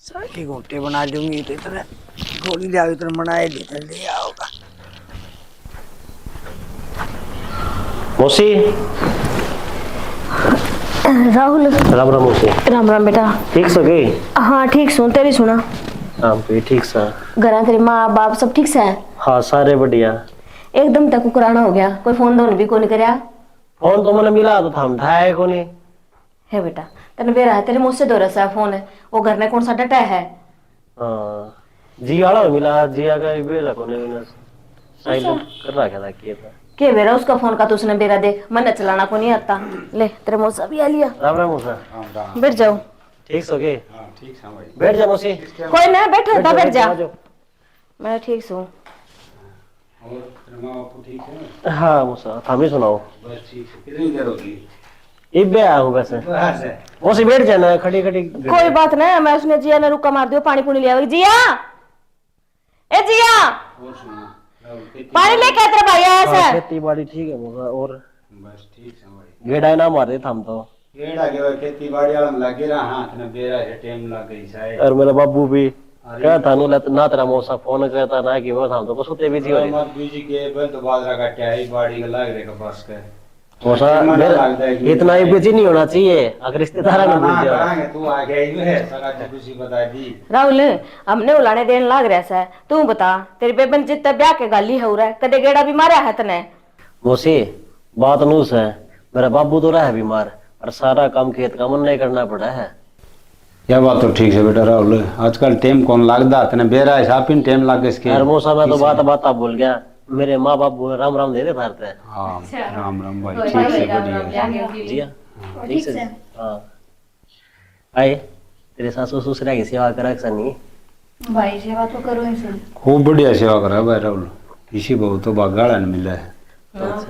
सारी घूंटे बना लूंगी तो इतना गोली ले आओ इतना बनाए ले आओगा। मौसी राहुल राम राम मौसी। राम राम बेटा। ठीक सो गई? हाँ ठीक सुन तेरी सुना। हाँ भी ठीक सा। घर तेरी माँ बाप सब ठीक से है? हाँ सारे बढ़िया। एकदम तक कुकराना हो गया कोई फोन दोन भी कोनी करया। फोन तो मैंने मिला तो था हम ढाए को नहीं है बेटा तेने बेरा है तेरे मुझसे दो रसा फोन है वो घर में कौन सा डटा है। हाँ जी वाला मिला जिया का बेरा को नहीं साइलेंट कर रखा था किया था के बेरा उसका फोन का तो उसने बेरा देख मन चलाना को नहीं आता। ले तेरे मौसा भी आ लिया राम राम मौसा। बैठ जाओ। ठीक सो गए? ठीक है भाई बैठ जा मौसी। कोई ना बैठो था बैठ जा। आ जाओ। मैं ठीक हूँ। और तेरे माँ बापू ठीक है? हाँ मौसा हम ही सुनाओ। बस ठीक है कितनी देर होगी? इबे आया हूँ वैसे। बस है मौसी बैठ जाना खड़ी खड़ी। कोई बात नहीं मैं उसने जिया ने रुका मार दियो पानी पुनी लिया जिया ए जिया और सुना राहुल खेती पानी लेके आ तेरा भाई आया हाँ, है। खेती बाड़ी ठीक है मौसा और बस ठीक है भाई गेड़ा ना मार देता हम तो। केड़ा के भाई खेती बाड़ी वाला में लगे रहा हाथ में बेरा है टाइम लग गई शायद। और मेरा बाबू भी कहता ना तेरा मौसा फोन करता ना कि वो हम तो बस उतने बिजी हो रहे। मत बीजी के बंद बाजरा का क्या है बाड़ी का लग रे का बस के मौसा मन मेरा लगता है कि- इतना ही बिजी नहीं होना चाहिए, अगर रिश्तेदार में मिल जाओ। करांगे, तू आ गया ही है सगा तो खुशी बता दी। राहुल हमने उलाने देन लाग रहा है तू बता तेरी बेबन जितना ब्याह के गाली हो रहा है कदे गेड़ा भी मारा है तने मौसी बात नूस है, मेरा बाबू तो रहा है बीमार और सारा काम खेत का मन नहीं करना पड़ा है। यह बात तो ठीक है बेटा राहुल, आजकल टाइम कौन लगता तने बेरा है सापिन टाइम लाग इसके। यार मौसा मैं तो बात बोल गया, मेरे माँ बाप राम राम दे देते हैं। हाँ राम राम भाई, ठीक से बढ़िया। जी हाँ, ठीक से हाँ। आए तेरे सासू ससुरा की सेवा करा सनी। भाई सेवा तो करो ही सही। खूब बढ़िया सेवा करा भाई राहुल, इसी बहुत तो बागाड़ा मिला है।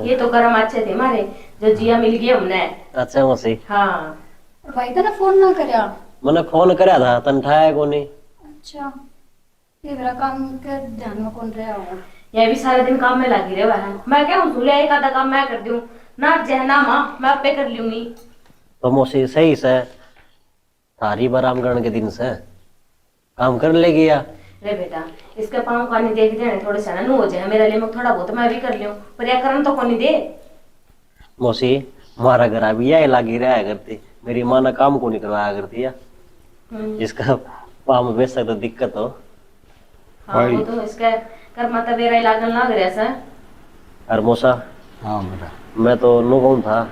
ये तो कर्म अच्छे थे हमारे जो जिया मिल गया हमने। अच्छा मौसी हाँ भाई तेरा फोन ना करया। मैंने फोन कराया था तन ठाया को नहीं। अच्छा ये मेरा काम के ध्यान में कौन रहा होगा। ये भी सारे दिन काम में लगी रहे है मैं क्या हूँ सुले एक आधा काम मैं कर दूं ना जहना माँ मैं आपे कर लूंगी। तो मौसी सही से थारी बरामगढ़ के दिन से काम कर लेगी या रे बेटा इसके पाँव का नहीं देख देने थोड़े सा ना हो जाए मेरे लिए मैं थोड़ा बहुत मैं भी कर लूं पर यह करम तो कौन दे। मौसी हमारा घर अभी यही लागी रहा करती, मेरी माँ ने काम को नहीं करवाया करती है, इसका पाँव में बेच सकते दिक्कत हो। हाँ वो तो इसका कर्म तो बेरा लागन लाग रहा सर। और मौसा हाँ बेटा मैं तो नो कहूँ था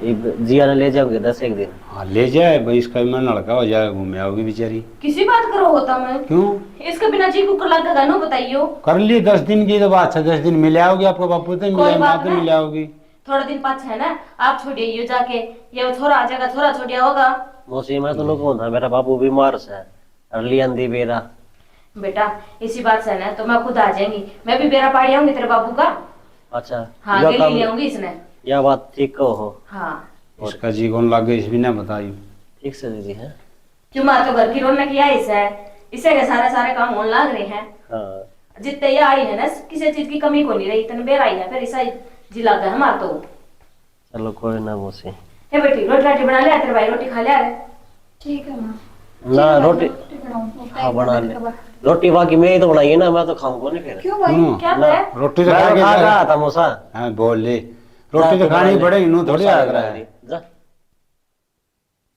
जिया ने ले जाओगे 10 एक दिन। हाँ ले जाए भाई, इसका भी मन लड़का हो जाए, घूमे आओगी बेचारी। किसी बात करो होता मैं क्यों इसके बिना जी कुकर लगेगा नो बताइयो। कर लिए 10 दिन की तो बात है, 10 दिन मिले आओगी आपको बापू तो कोई मिले बात माँ तो नहीं। मिले आओगी। थोड़ा दिन पाछे है ना आप छोड़िए ये जाके ये थोड़ा आ जाएगा थोड़ा छोड़िया होगा। मौसी मैं तो नो कहूँ था मेरा बाबू बीमार से और लियन दी बेरा। बेटा इसी बात से ना तो मैं खुद आ जाएंगी, मैं भी बेरा पाड़ी आऊंगी तेरे बाबू का। अच्छा हाँ यह गेली काम- ले आऊंगी इसने। यह बात ठीक कहो। हाँ उसका जी कौन लागे इस भी ना बताइयो। ठीक से दीदी है। क्यों माँ तो घर की रौनक किया इसे के सारे काम होने लग रहे हैं। हाँ जितने ये आई है ना किसी चीज की कमी को नहीं रही इतने बेर आई है फिर ऐसा जी लग गया हमारा तो। चलो कोई ना मौसी। हे बेटी रोटी राटी बना लिया तेरे भाई रोटी खा लिया रे। ठीक है माँ। ना रोटी बनाऊँ हाँ बना ले, रोटी बाकी मेरी तो बनाई है ना, मैं तो खाऊंगा नहीं फिर। क्यों भाई। क्या ना, है रोटी तो मैं खा तो के खा जा। रहा था मौसा। हाँ बोल ले, रोटी तो खानी पड़ेगी, नू थोड़ी आ रहा है। जा।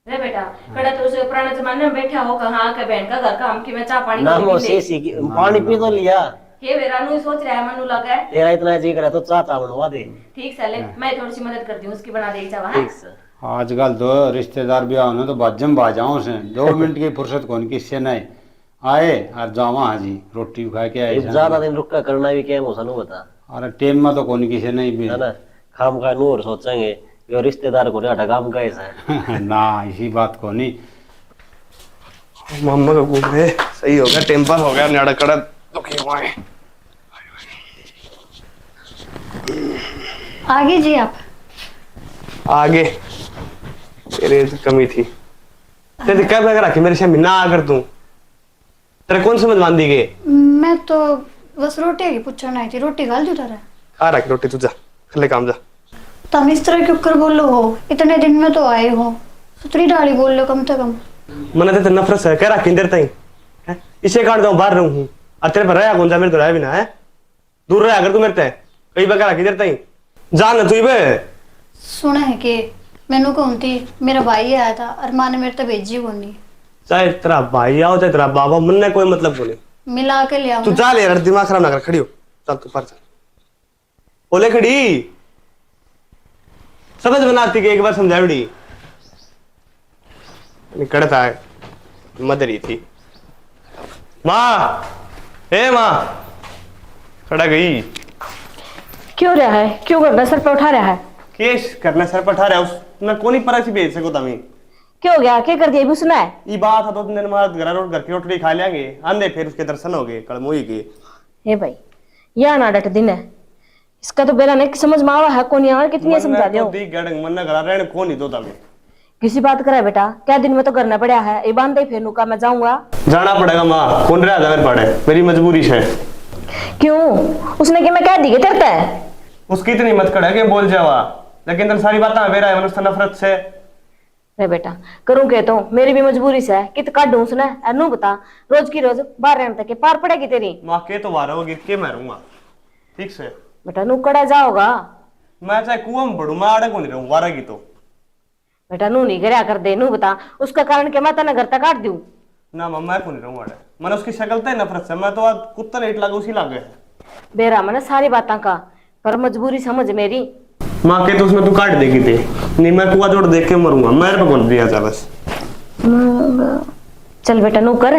रे बेटा कड़ा तो उसे पुराने जमाने में बैठा होगा हाँ के बहन का घर का हम की मैं चाय पानी ना को भी मौसी ले। सीखी पानी पी तो लिया, ये बेरा नु सोच रहा है मनु लगा है। तेरा इतना जी करे तो चाह बनवा दे। ठीक से ले मैं थोड़ी सी मदद करती हूँ उसकी बना देगी चाय। ठीक से आजकल तो रिश्तेदार भी आओ ना तो बाजम बाजाओ से 2 मिनट की फुर्सत कौन किससे नहीं आए और जावा हाजी रोटी खा के आए। ज्यादा दिन रुक कर करना भी क्या है मौसा नू बता अरे टाइम में तो कौन किसे नहीं भी है ना, खाम का नूर सोचेंगे ये रिश्तेदार को हटा काम का ऐसा है। ना इसी बात को नहीं। मम्मा का घूम है सही हो गया, टेम्पर हो गया, न्याड़ा कड़ा दुखी हुआ है। आगे जी आप। आगे तेरे से कमी थी, तेरे कब लग रखी मेरे से ना आकर तू तेरे कौन समझ मान दी गई। मैं तो बस रोटी की पूछना आई थी, रोटी गाल जू तारा खा रख रोटी, तू जा खले काम जा। तुम इस तरह क्यों कर बोलो हो, इतने दिन में तो आए हो, सुतरी डाली बोल लो कम से कम। मैंने तेरे नफरत है, कह रखी देर तई इसे काट दो बाहर रहूं और तेरे पर रहा कौन सा मेरे तो रहा भी ना है, दूर रहा अगर तू मेरे ते कई बार रखी देर तई जान ना तू बे। सुना है कि मैनू कौन थी मेरा भाई आया था और माँ ने मेरे तो भेजी कौन नहीं। चाहे तेरा भाई आओ चाहे तेरा बाबा, मन ने कोई मतलब को नहीं, मिला के ले आओ तू ना। चल यार दिमाग खराब ना कर, खड़ी हो चल तू पर चल बोले खड़ी समझ बनाती कि एक बार समझा बड़ी निकड़ता है मदरी थी माँ। ए माँ खड़ा गई क्यों रहा है क्यों करना सर पे उठा रहा है। केस करना सर पर ठा रहा उस मैं कोनी पर से भेज सको तमी क्या हो गया क्या कर दिया भी सुना है। ये बात है 2 दिन बाद घर की रोटी खा लेंगे आंधे फिर उसके दर्शन हो गए कड़मोई के। हे भाई यह ना डट दिन है इसका तो बेरा नहीं समझ में आवा है कौन यार कितनी समझा दियो। दी गड़ंग मन घर रहने को नहीं दो तमी किसी बात करा बेटा क्या दिन में तो करना पड़ा है ये बांध फिर नुका मैं जाऊंगा। जाना पड़ेगा माँ, कौन रहा मेरे पड़े मेरी मजबूरी है। क्यों उसने कि मैं कह दी तेरे है। उसकी इतनी मत कड़ा कि बोल जावा, लेकिन तुम सारी बातें मेरा है मनुष्य नफरत से। रे बेटा करूं के तो मेरी भी मजबूरी से कित काटूं उसने अनु बता रोज की रोज बाहर रहने तक के पार पड़ेगी तेरी। माँ के तो वारा हो गिर के मारूंगा ठीक से। बेटा नु कड़ा जाओगा मैं चाहे कुआं में पड़ू, मैं आड़े को नहीं रहूं वारा की तो। बेटा नू नहीं करया कर दे, नू बता उसका कारण क्या मैं तेना घर तक काट दूं? ना मां मैं को नहीं रहूं आड़े, मैंने उसकी शक्ल ते नफरत से, मैं तो आज कुत्ता लेट लगा उसी लागे है। बेरा मैंने सारी बातें का, पर मजबूरी समझ मेरी। माँ के तो उसमें तू काट देगी थे, नहीं मैं कुआं जोड़ देख के मरूंगा, मेरे पे कौन दिया जा बस। चल बेटा नू कर,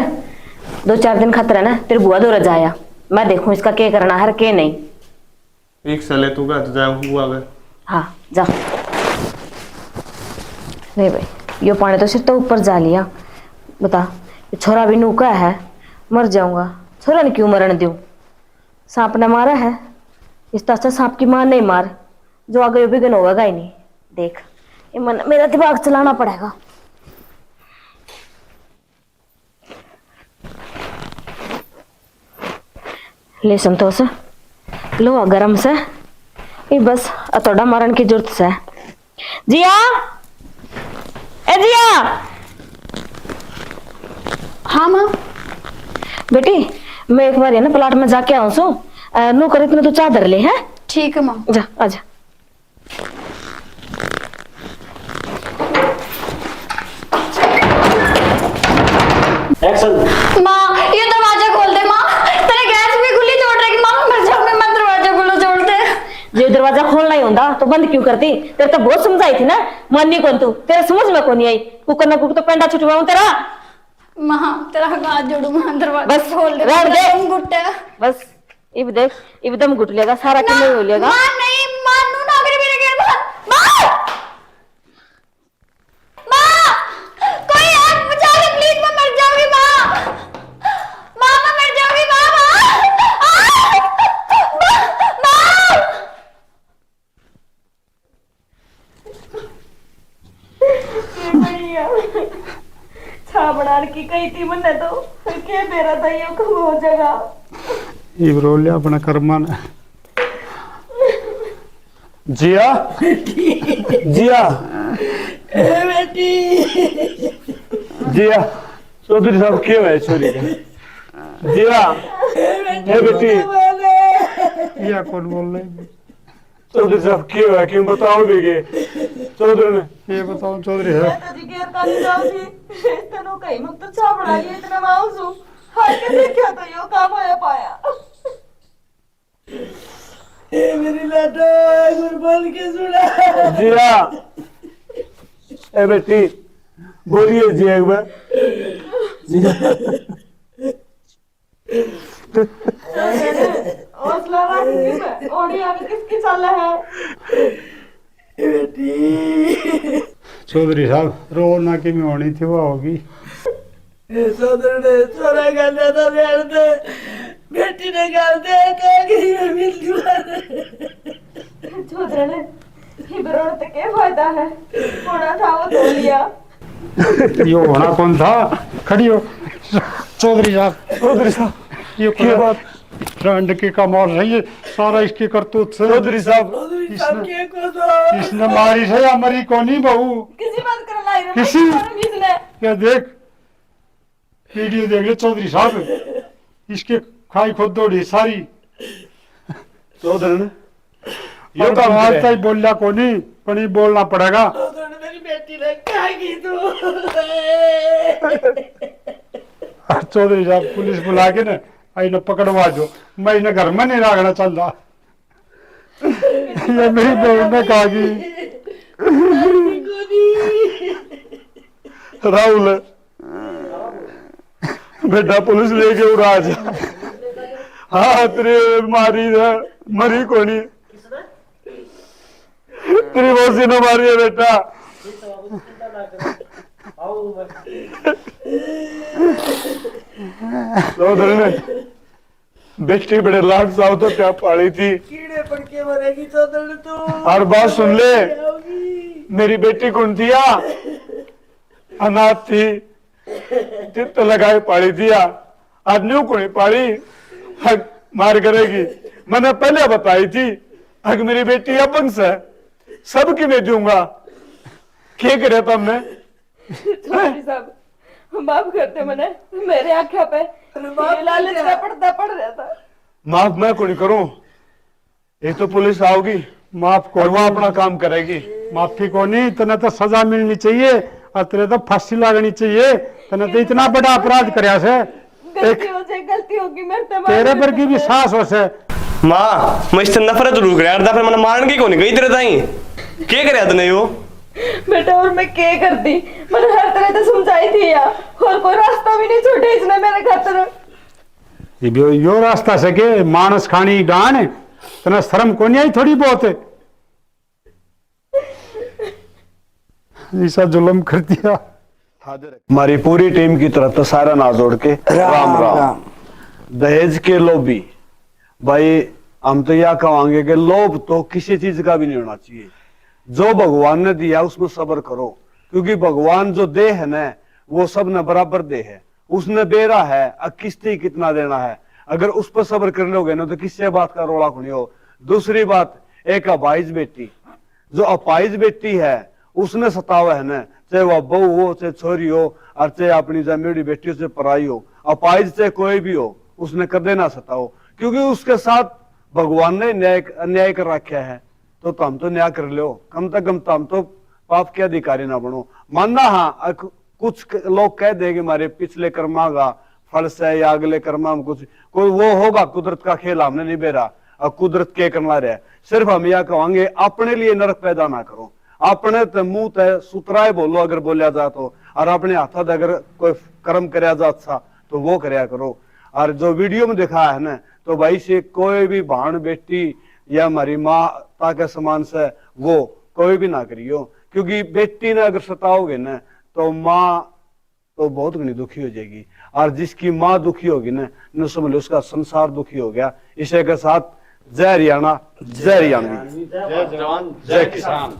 2-4 दिन खातर है ना तेरे बुआ दो जाया, मैं देखूं इसका क्या करना है के नहीं। एक साले तू का तो जाए हुआ गए। हाँ जा। नहीं भाई यो पानी तो सिर तो ऊपर जा लिया, बता ये छोरा भी नूका है, मर जाऊंगा, छोरा ने क्यों मरण दूं? सांप ने मारा है, इस तरह से सांप की मार नहीं मार, जो आगे बिगन होगा ही नहीं। देख ये मन मेरा दिमाग चलाना पड़ेगा। ले संतोष लो गरम से ये बस अतोड़ा मारन की जरूरत से। जिया ए जिया। हाँ माँ। बेटी मैं एक बार है ना प्लाट में जाके आऊं सो, नो करे इतना तो चादर ले है। ठीक है माँ। जा आजा। एक्शन। माँ ये दरवाजा खोल दे माँ, तेरे गैस भी खुली छोड़ रही माँ, मैं मर जाऊंगी, मैं दरवाजा खुला छोड़ दे। जो दरवाजा खोलना ही होता तो बंद क्यों करती? तेरे तो बहुत समझाई थी ना, माननी कौन तू, तेरे समझ में कौन नहीं आई। कुकर ना कुकर तो पेंडा छुटवाऊं तेरा। माँ तेरा हाथ जोड़ू, माँ दरवाजा बस खोल दे, रहने दे। तुम गुट्टे। बस इब देख इब दम घुट लेगा सारा किलो हो लेगा। माँ नहीं, माँ नू नौकरी मेरे घर में। माँ माँ कोई हाथ बचा ले प्लीज, मैं मर जाऊंगी माँ। माँ मैं मर जाऊंगी माँ। छाबड़ार की कही थी मैंने तो के मेरा था ये कब हो जाएगा। इब्रोले अपना कर्मन। जिया जिया बेटी जिया चौधरी साहब क्यों है छोरी का? जिया है बेटी, या कौन बोल रहे? चौधरी साहब क्यों है, क्यों बताओ भी के चौधरी ने। ये बताओ चौधरी है मेरी लाडो गुरबान के सुना। जिया ए बेटी बोलिए जी एक बार। चौधरी साहब रो ना की में होनी थी वो होगी। सोदर ने छोरा गाना था रेड़ दे, बेटी ने गाल दे के गई है मिल ये होना कौन था? खड़ी हो चौधरी साहब। चौधरी साहब ये क्या बात? फ्रेंड की कमाल रही है सारा इसकी करतूत से। चौधरी साहब इसने मारी है या मरी को नहीं बहू किसी बात कर लाई रे किसी इसने। क्या देख वीडियो देख ले चौधरी साहब, इसके खाई खुद दौड़ी सारी। चौधरी ने ये तो आज तक बोलिया को नहीं पर नहीं बोलना पड़ेगा। मेरी बेटी ने क्या की तू? चौधरी साहब पुलिस बुला के ना आई न पकड़वा दो, मैं इन्हें घर में नहीं रखना चाहता। ये मेरी बहू ने कहा कि राहुल बेटा पुलिस लेके उड़ा जा। हाँ तेरी मारी है, मरी कोनी तेरी मौसी ने मारी है बेटा। चौधरी ने बेटी बड़े लाड साहब तो क्या पाली थी। कीड़े पड़ के मरेगी चौधरी तू। और बात सुन ले, मेरी बेटी कौन थी या अनाथ थी, चित्त लगाए पाली थी या आज न्यू को नहीं पाली, हक मार करेगी। मैंने पहले बताई थी हक मेरी बेटी अपंग है, सबकी मैं दूंगा। क्या करे तुमने? साहब माफ करते मने, मेरे आंखों पे लालच का पर्दा पड़ रहा था। माफ मैं को नहीं करूं, एक तो पुलिस आओगी माफ और को वो अपना काम करेगी। माफी को नहीं, तने तो सजा मिलनी चाहिए और तेरे तो फांसी लगनी चाहिए। तने तो इतना बड़ा अपराध करया से, गलती होगी मेरे से, तेरे पर की भी साहस हो से। माँ मैं इससे नफरत जरूर कर यार, फिर मैंने मारन की कौन गई तेरे ताई के करे तने यो। बेटा और मैं क्या करती, मैंने हर तरह से समझाई थी यार, और कोई रास्ता भी नहीं छोड़े इसने मेरे खातिर। यो रास्ता से के मानस खानी गान, तना शर्म को नहीं आई थोड़ी बहुत? ऐसा जुल्म कर दिया। हमारी पूरी टीम की तरफ तो सारा ना जोड़ के राम राम। दहेज के लोभी भाई, हम तो यह कहेंगे कि लोभ तो किसी चीज का भी नहीं होना चाहिए। जो भगवान ने दिया उसमें सब्र करो, क्योंकि भगवान जो दे है ना वो सब ने बराबर दे है। उसने बेरा है, अब किस्ती कितना देना है, अगर उस पर सब्र कर लोगे ना तो किससे बात का रोड़ा खुनी हो। दूसरी बात, एक अपाइज बेटी, जो अपाइज बेटी है उसने सतावा है ना, चाहे वह बहू हो, चाहे छोरी हो, और चाहे अपनी जमेड़ी बेटी हो, चाहे पराई हो, अपाइज चाहे कोई भी हो, उसने कदे ना सताओ, क्योंकि उसके साथ भगवान ने अन्याय कर रखा है। तो हम तो न्याय कर लो, कम से कम हम तो पाप के अधिकारी ना बनो। मानना हाँ कुछ लोग कह देंगे हमारे पिछले कर्मा का फल से या अगले कर्मा में कुछ कोई वो होगा, कुदरत का खेल हमने नहीं बेरा, और कुदरत के करना रहा। सिर्फ हम यह कहेंगे अपने लिए नरक पैदा ना करो, अपने ते मुंह ते सुतराए बोलो अगर बोलिया जा तो, और अपने हाथ अगर कोई कर्म कराया जा अच्छा तो वो कराया करो। और जो वीडियो में दिखा है ना, तो भाई से कोई भी भाण बेटी या हमारी माता के समान से वो कोई भी ना करियो, क्योंकि बेटी ने अगर सताओगे ना तो माँ तो बहुत घनी दुखी हो जाएगी, और जिसकी माँ दुखी होगी ना न समझ लो उसका संसार दुखी हो गया। इसी के साथ जय हरियाणा, जय हरियाणवी, जय जवान, जय किसान।